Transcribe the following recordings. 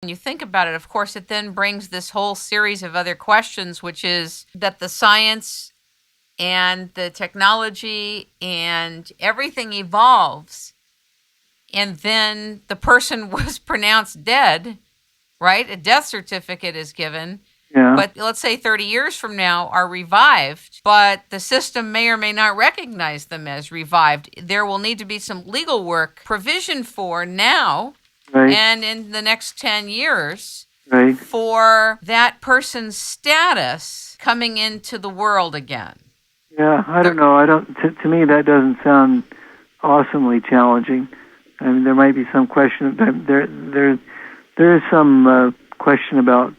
When you think about it, of course, it then brings this whole series of other questions, which is that the science and the technology and everything evolves, and then the person was pronounced dead, right? A death certificate is given. Yeah. But let's say 30 years from now are revived, but the system may or may not recognize them as revived. There will need to be some legal work provision for now, Right. and in the next 10 years, Right. for that person's status coming into the world again. Yeah, I don't know. I don't. To me, that doesn't sound awesomely challenging. I mean, there might be some question. There is some question about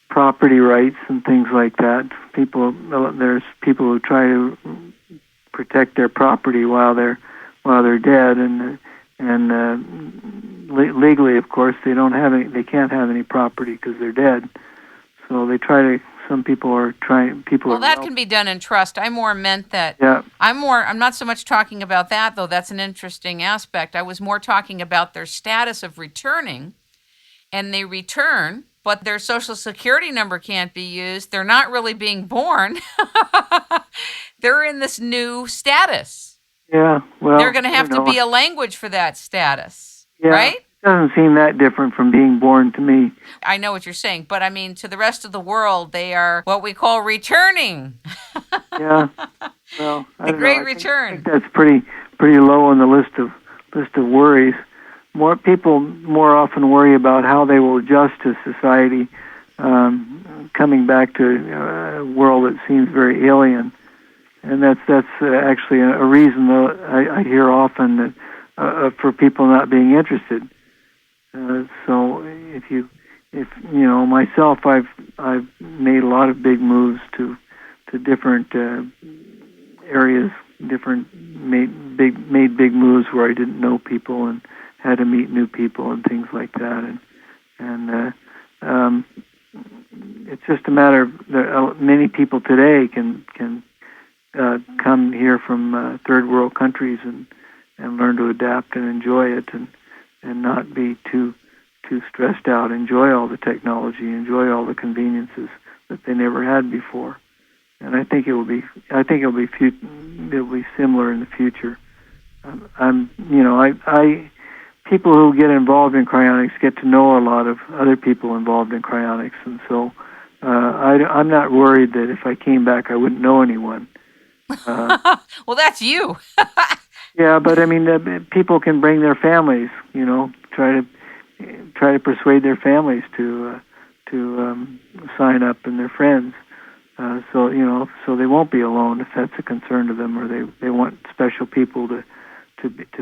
property rights and things like that. There's people who try to protect their property while they're dead, and legally, of course, they can't have any property because they're dead. So they try to. Some people are trying. Well, that can be done in trust. I more meant that. Yeah. I'm not so much talking about that, though. That's an interesting aspect. I was more talking about their status of returning, and they return, but their social security number can't be used. They're not really being born. They're in this new status. Yeah, well, they're going to have to be a language for that status, right? It doesn't seem that different from being born to me. I know what you're saying, but I mean, to the rest of the world, they are what we call returning. Yeah, well, the great return. I think that's pretty low on the list of worries. More people more often worry about how they will adjust to society, coming back to a world that seems very alien. And that's actually a reason, though, I hear often that for people not being interested. So if myself, I've made a lot of big moves to different areas, made big moves where I didn't know people and had to meet new people and things like that. And it's just a matter of many people today can come here from third world countries and learn to adapt and enjoy it and not be too stressed out. Enjoy all the technology, enjoy all the conveniences that they never had before. And I think it will be similar in the future. People who get involved in cryonics get to know a lot of other people involved in cryonics, and so I'm not worried that if I came back I wouldn't know anyone. Well, that's you. Yeah, but I mean, people can bring their families. Try to persuade their families to sign up and their friends. So they won't be alone if that's a concern to them, or they want special people to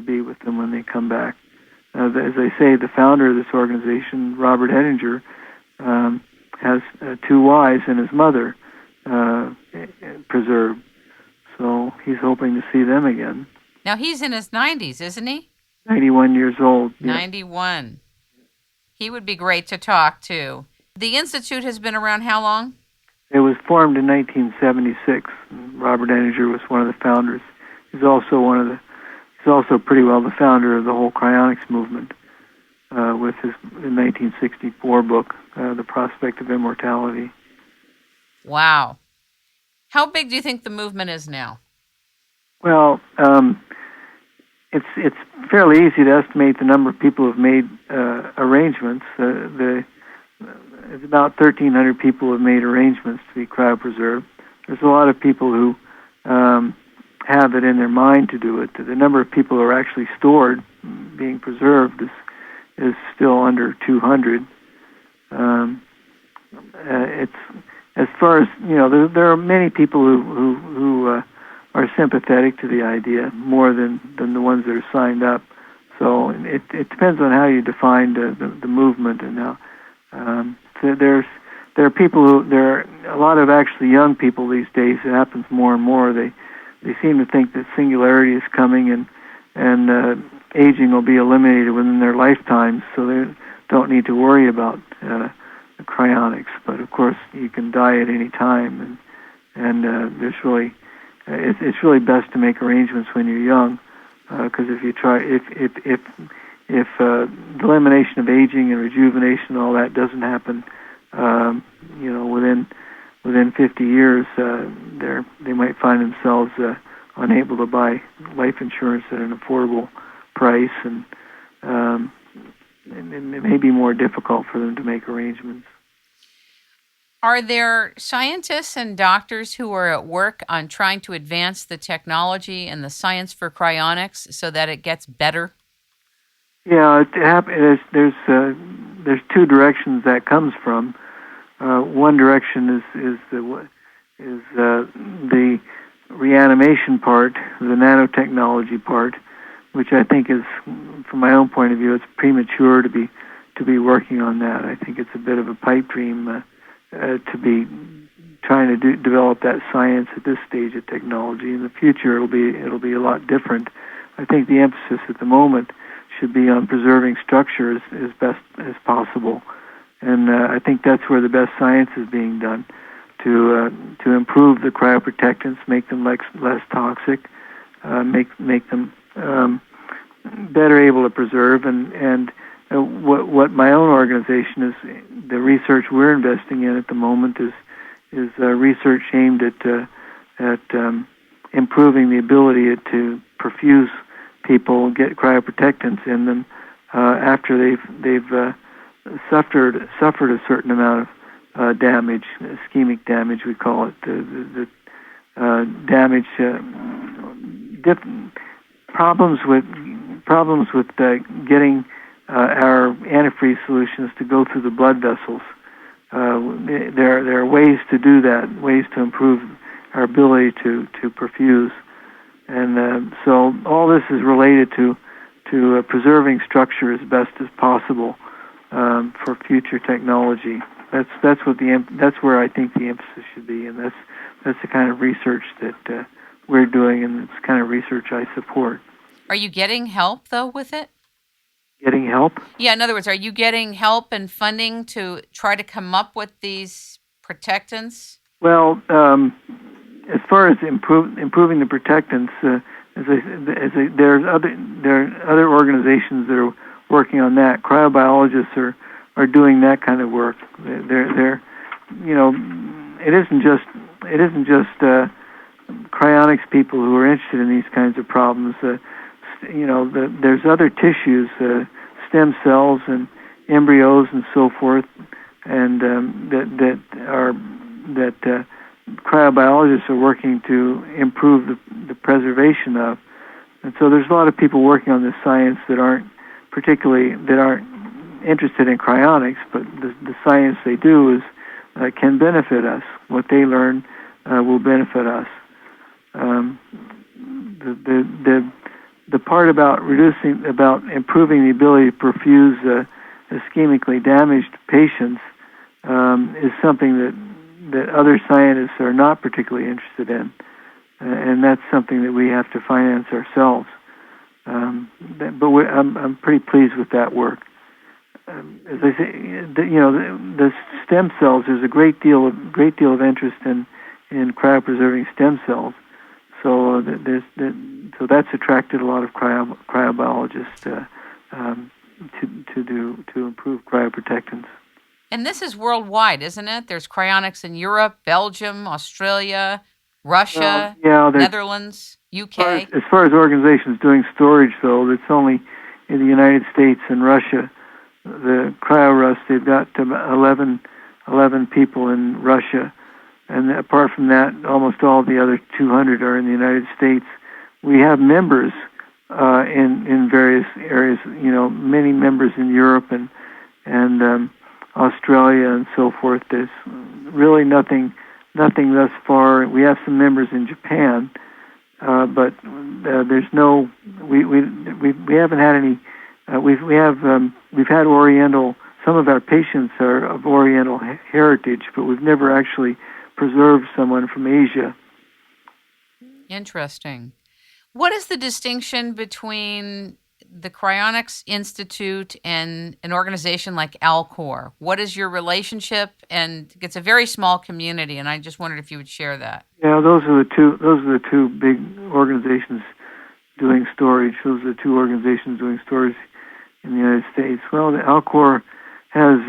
be with them when they come back. As I say, the founder of this organization, Robert Ettinger, has 2 wives and his mother preserved. So he's hoping to see them again. Now he's in his 90s, isn't he? 91 years old. Yeah. 91. He would be great to talk to. The Institute has been around how long? It was formed in 1976. Robert Ettinger was one of the founders. He's also pretty well the founder of the whole cryonics movement, with his 1964 book, The Prospect of Immortality. Wow. How big do you think the movement is now? Well, it's fairly easy to estimate the number of people who have made arrangements. It's about 1,300 people who have made arrangements to be cryopreserved. There's a lot of people who have it in their mind to do it. The number of people who are actually stored, being preserved, is still under 200. It's as far as there are many people who are sympathetic to the idea more than the ones that are signed up. So it depends on how you define the movement and how. There are a lot of actually young people these days. It happens more and more. They seem to think that singularity is coming and aging will be eliminated within their lifetimes, so they don't need to worry about cryonics. But of course, you can die at any time, and it's really best to make arrangements when you're young, because if the elimination of aging and rejuvenation, all that doesn't happen, within 50 years, they might find themselves unable to buy life insurance at an affordable price, and it may be more difficult for them to make arrangements. Are there scientists and doctors who are at work on trying to advance the technology and the science for cryonics so that it gets better? Yeah, there's two directions that comes from. One direction is the reanimation part, the nanotechnology part, which I think is, from my own point of view, it's premature to be working on that. I think it's a bit of a pipe dream to be trying to develop that science at this stage of technology. In the future, it'll be a lot different. I think the emphasis at the moment should be on preserving structure as best as possible, and I think that's where the best science is being done to improve the cryoprotectants, make them less toxic, make them better able to preserve, and what my own organization is, the research we're investing in at the moment is research aimed at improving the ability to perfuse people, get cryoprotectants in them after they've suffered a certain amount of damage, ischemic damage we call it, the damage, problems with getting our antifreeze solutions to go through the blood vessels. There are ways to do that, ways to improve our ability to perfuse, and so all this is related to preserving structure as best as possible for future technology. That's where I think the emphasis should be, and that's the kind of research that we're doing, and it's the kind of research I support. Are you getting help though with it? Getting help? Yeah, in other words, are you getting help and funding to try to come up with these protectants? Well, as far as improving the protectants, there are other organizations that are working on that. Cryobiologists are doing that kind of work. They're it isn't just cryonics people who are interested in these kinds of problems. There's other tissues, stem cells and embryos and so forth, and that cryobiologists are working to improve the preservation of. And so there's a lot of people working on this science that aren't interested in cryonics, but the science they do can benefit us. What they learn will benefit us. The part about improving the ability to perfuse ischemically damaged patients is something that other scientists are not particularly interested in, and that's something that we have to finance ourselves. But I'm pretty pleased with that work. As I say, the stem cells. There's a great deal of interest in cryopreserving stem cells. So that's attracted a lot of cryobiologists to improve cryoprotectants. And this is worldwide, isn't it? There's cryonics in Europe, Belgium, Australia, Russia, Netherlands, UK. As far as organizations doing storage, though, it's only in the United States and Russia. The CryoRust, they've got 11 people in Russia. And apart from that, almost all the other 200 are in the United States. We have members in various areas, many members in Europe and Australia and so forth. There's really nothing thus far. We have some members in Japan, but there's no. We haven't had any. We've had Oriental. Some of our patients are of Oriental heritage, but we've never actually preserved someone from Asia. Interesting. What is the distinction between the Cryonics Institute and an organization like Alcor? What is your relationship? And it's a very small community, and I just wondered if you would share that. Yeah, those are the two big organizations doing storage. Those are the two organizations doing storage in the United States? Well, the Alcor has